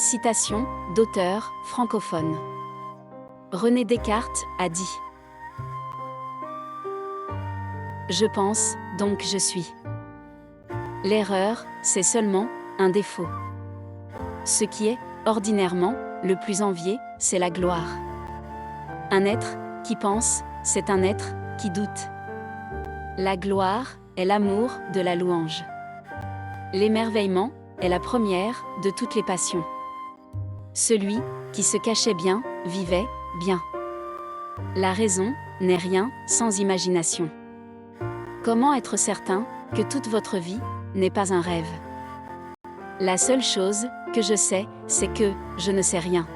Citation d'auteur francophone. René Descartes a dit : « Je pense, donc je suis. » L'erreur, c'est seulement un défaut. Ce qui est, ordinairement, le plus envié, c'est la gloire. Un être qui pense, c'est un être qui doute. La gloire est l'amour de la louange. L'émerveillement est la première de toutes les passions. Celui qui se cachait bien, vivait bien. La raison n'est rien sans imagination. Comment être certain que toute votre vie n'est pas un rêve ? La seule chose que je sais, c'est que je ne sais rien.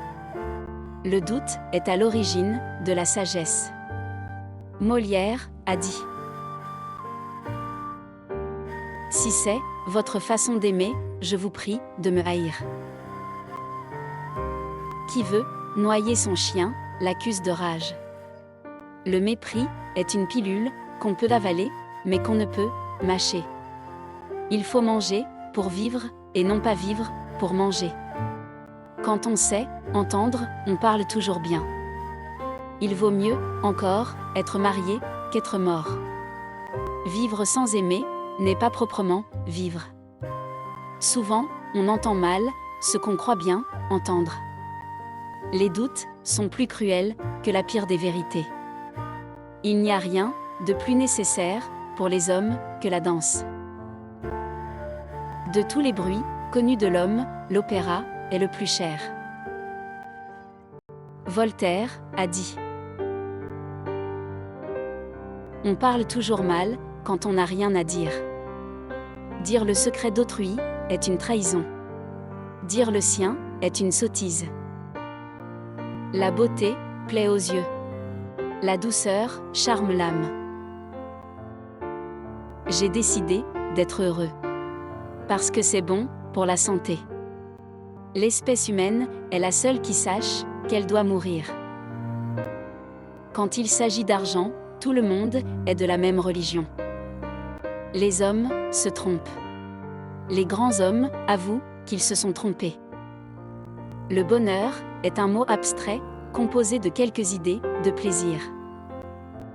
Le doute est à l'origine de la sagesse. Molière a dit : « Si c'est votre façon d'aimer, je vous prie de me haïr. » Qui veut noyer son chien, l'accuse de rage. Le mépris est une pilule qu'on peut avaler, mais qu'on ne peut mâcher. Il faut manger pour vivre, et non pas vivre pour manger. Quand on sait entendre, on parle toujours bien. Il vaut mieux, encore, être marié qu'être mort. Vivre sans aimer n'est pas proprement vivre. Souvent, on entend mal ce qu'on croit bien entendre. Les doutes sont plus cruels que la pire des vérités. Il n'y a rien de plus nécessaire pour les hommes que la danse. De tous les bruits connus de l'homme, l'opéra est le plus cher. Voltaire a dit : « On parle toujours mal quand on n'a rien à dire. Dire le secret d'autrui est une trahison. Dire le sien est une sottise. La beauté plaît aux yeux. La douceur charme l'âme. J'ai décidé d'être heureux. Parce que c'est bon pour la santé. L'espèce humaine est la seule qui sache qu'elle doit mourir. Quand il s'agit d'argent, tout le monde est de la même religion. Les hommes se trompent. Les grands hommes avouent qu'ils se sont trompés. Le bonheur est un mot abstrait, composé de quelques idées de plaisir.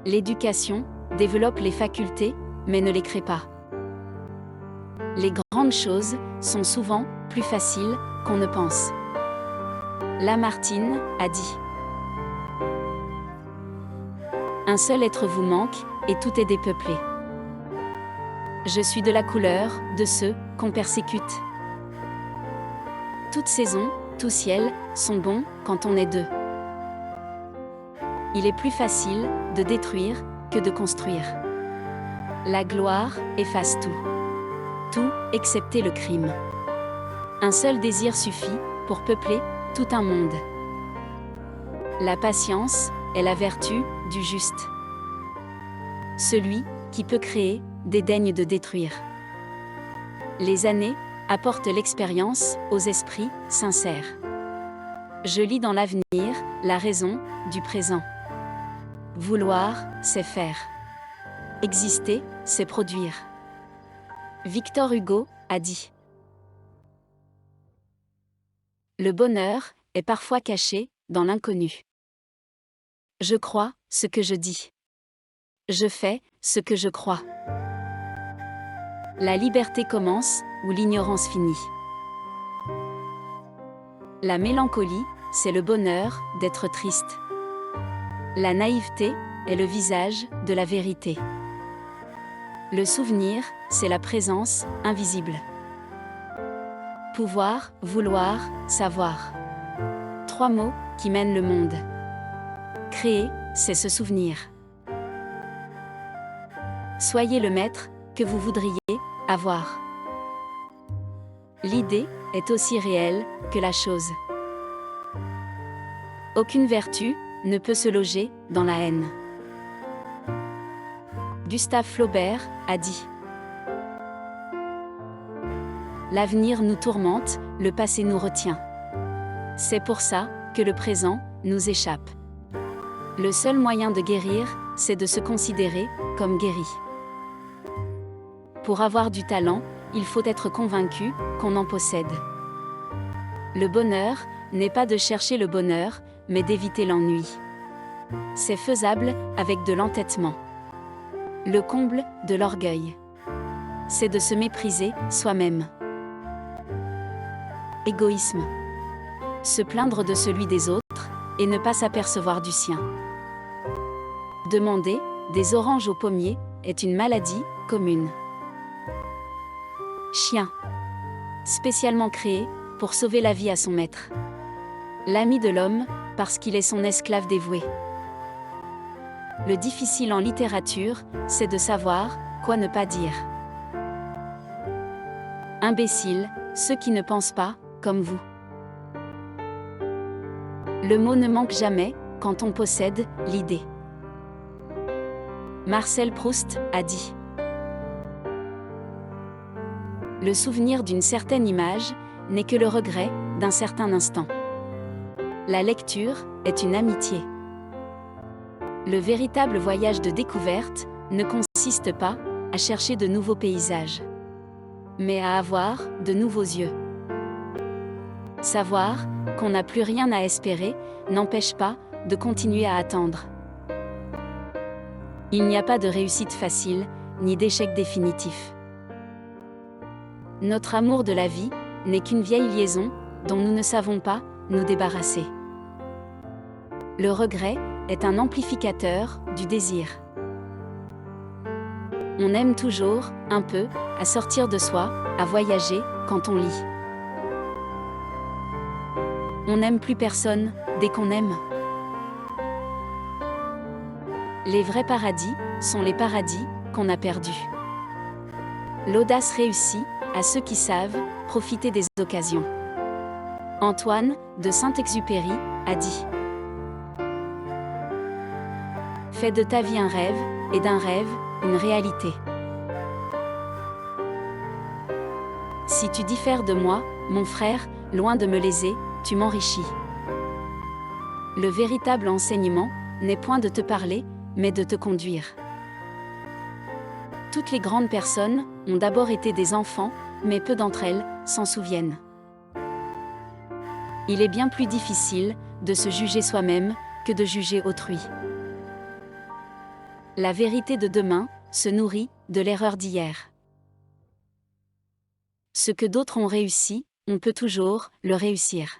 L'éducation développe les facultés, mais ne les crée pas. Les grandes choses sont souvent plus faciles qu'on ne pense. Lamartine a dit : « Un seul être vous manque, et tout est dépeuplé. Je suis de la couleur de ceux qu'on persécute. Toute saison, tout ciel, sont bons quand on est deux. Il est plus facile de détruire que de construire. La gloire efface tout. Tout, excepté le crime. Un seul désir suffit pour peupler tout un monde. La patience est la vertu du juste. Celui qui peut créer dédaigne de détruire. Les années apportent l'expérience aux esprits sincères. Je lis dans l'avenir la raison du présent. Vouloir, c'est faire. Exister, c'est produire. Victor Hugo a dit : « Le bonheur est parfois caché dans l'inconnu. Je crois ce que je dis. Je fais ce que je crois. La liberté commence où l'ignorance finit. La mélancolie, c'est le bonheur d'être triste. La naïveté est le visage de la vérité. Le souvenir, c'est la présence invisible. Pouvoir, vouloir, savoir. Trois mots qui mènent le monde. Créer, c'est se souvenir. Soyez le maître que vous voudriez avoir. L'idée est aussi réelle que la chose. Aucune vertu ne peut se loger dans la haine. Gustave Flaubert a dit : « L'avenir nous tourmente, le passé nous retient. C'est pour ça que le présent nous échappe. Le seul moyen de guérir, c'est de se considérer comme guéri. Pour avoir du talent, il faut être convaincu qu'on en possède. Le bonheur n'est pas de chercher le bonheur, mais d'éviter l'ennui. C'est faisable avec de l'entêtement. Le comble de l'orgueil, c'est de se mépriser soi-même. Égoïsme, se plaindre de celui des autres et ne pas s'apercevoir du sien. Demander des oranges au pommier est une maladie commune. Chien, spécialement créé pour sauver la vie à son maître. L'ami de l'homme, parce qu'il est son esclave dévoué. Le difficile en littérature, c'est de savoir quoi ne pas dire. Imbéciles, ceux qui ne pensent pas comme vous. Le mot ne manque jamais quand on possède l'idée. Marcel Proust a dit. Le souvenir d'une certaine image n'est que le regret d'un certain instant. La lecture est une amitié. Le véritable voyage de découverte ne consiste pas à chercher de nouveaux paysages, mais à avoir de nouveaux yeux. Savoir qu'on n'a plus rien à espérer n'empêche pas de continuer à attendre. Il n'y a pas de réussite facile, ni d'échec définitif. Notre amour de la vie n'est qu'une vieille liaison dont nous ne savons pas nous débarrasser. Le regret est un amplificateur du désir. On aime toujours, un peu, à sortir de soi, à voyager, quand on lit. On n'aime plus personne, dès qu'on aime. Les vrais paradis sont les paradis qu'on a perdus. L'audace réussit à ceux qui savent profiter des occasions. Antoine de Saint-Exupéry a dit: fais de ta vie un rêve, et d'un rêve, une réalité. Si tu diffères de moi, mon frère, loin de me léser, tu m'enrichis. Le véritable enseignement n'est point de te parler, mais de te conduire. Toutes les grandes personnes ont d'abord été des enfants, mais peu d'entre elles s'en souviennent. Il est bien plus difficile de se juger soi-même que de juger autrui. La vérité de demain se nourrit de l'erreur d'hier. Ce que d'autres ont réussi, on peut toujours le réussir.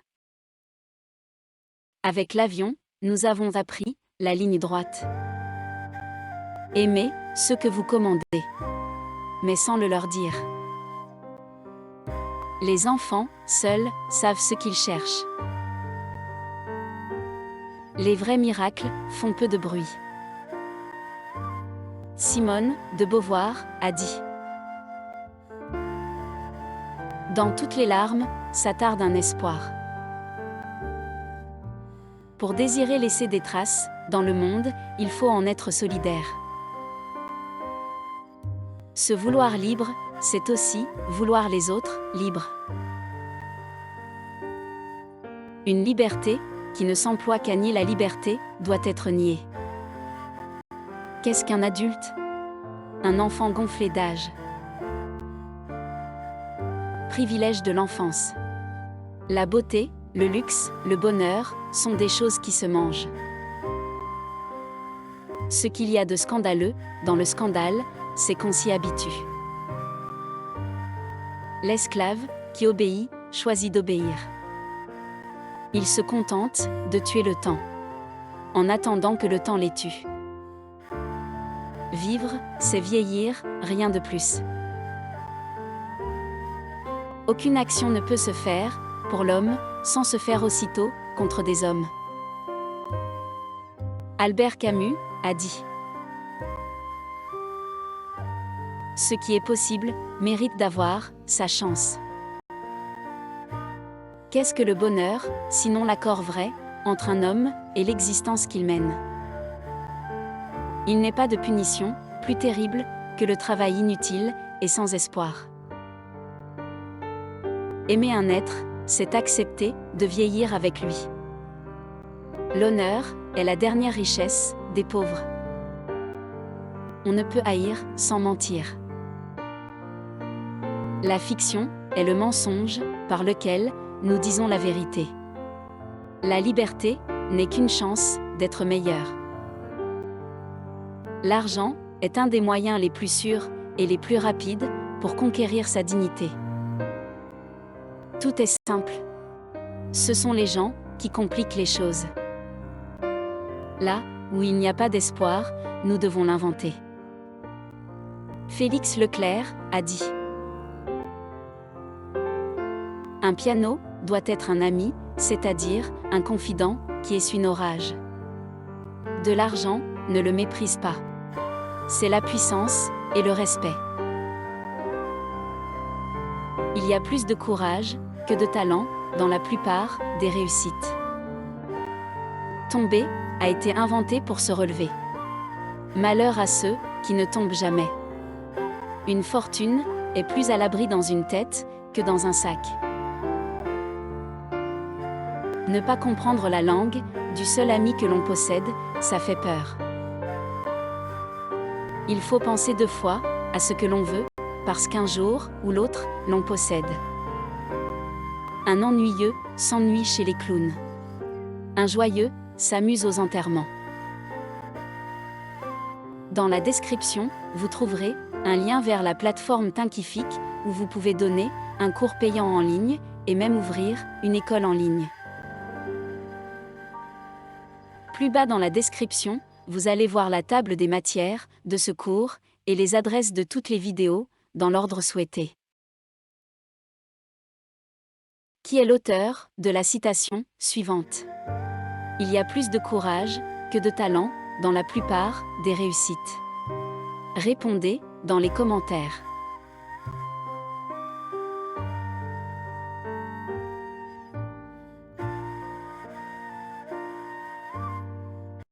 Avec l'avion, nous avons appris la ligne droite. Aimez ce que vous commandez, mais sans le leur dire. Les enfants, seuls, savent ce qu'ils cherchent. Les vrais miracles font peu de bruit. Simone de Beauvoir a dit: dans toutes les larmes, s'attarde un espoir. Pour désirer laisser des traces dans le monde, il faut en être solidaire. Se vouloir libre, c'est aussi vouloir les autres libres. Une liberté qui ne s'emploie qu'à nier la liberté doit être niée. Qu'est-ce qu'un adulte? Un enfant gonflé d'âge. Privilège de l'enfance. La beauté, le luxe, le bonheur sont des choses qui se mangent. Ce qu'il y a de scandaleux dans le scandale, c'est qu'on s'y habitue. L'esclave qui obéit choisit d'obéir. Il se contente de tuer le temps, en attendant que le temps les tue. Vivre, c'est vieillir, rien de plus. Aucune action ne peut se faire, pour l'homme, sans se faire aussitôt, contre des hommes. Albert Camus a dit: ce qui est possible mérite d'avoir sa chance. Qu'est-ce que le bonheur, sinon l'accord vrai, entre un homme et l'existence qu'il mène? Il n'est pas de punition plus terrible que le travail inutile et sans espoir. Aimer un être, c'est accepter de vieillir avec lui. L'honneur est la dernière richesse des pauvres. On ne peut haïr sans mentir. La fiction est le mensonge par lequel nous disons la vérité. La liberté n'est qu'une chance d'être meilleur. L'argent est un des moyens les plus sûrs et les plus rapides pour conquérir sa dignité. Tout est simple. Ce sont les gens qui compliquent les choses. Là où il n'y a pas d'espoir, nous devons l'inventer. Félix Leclerc a dit : un piano doit être un ami, c'est-à-dire un confident qui essuie nos rages. De l'argent, ne le méprise pas. C'est la puissance et le respect. Il y a plus de courage que de talent dans la plupart des réussites. Tomber a été inventé pour se relever. Malheur à ceux qui ne tombent jamais. Une fortune est plus à l'abri dans une tête que dans un sac. Ne pas comprendre la langue du seul ami que l'on possède, ça fait peur. Il faut penser 2 fois à ce que l'on veut, parce qu'un jour ou l'autre, l'on possède. Un ennuyeux s'ennuie chez les clowns. Un joyeux s'amuse aux enterrements. Dans la description, vous trouverez un lien vers la plateforme Thinkific où vous pouvez donner un cours payant en ligne et même ouvrir une école en ligne. Plus bas dans la description, vous allez voir la table des matières de ce cours et les adresses de toutes les vidéos dans l'ordre souhaité. Qui est l'auteur de la citation suivante ? Il y a plus de courage que de talent dans la plupart des réussites. Répondez dans les commentaires.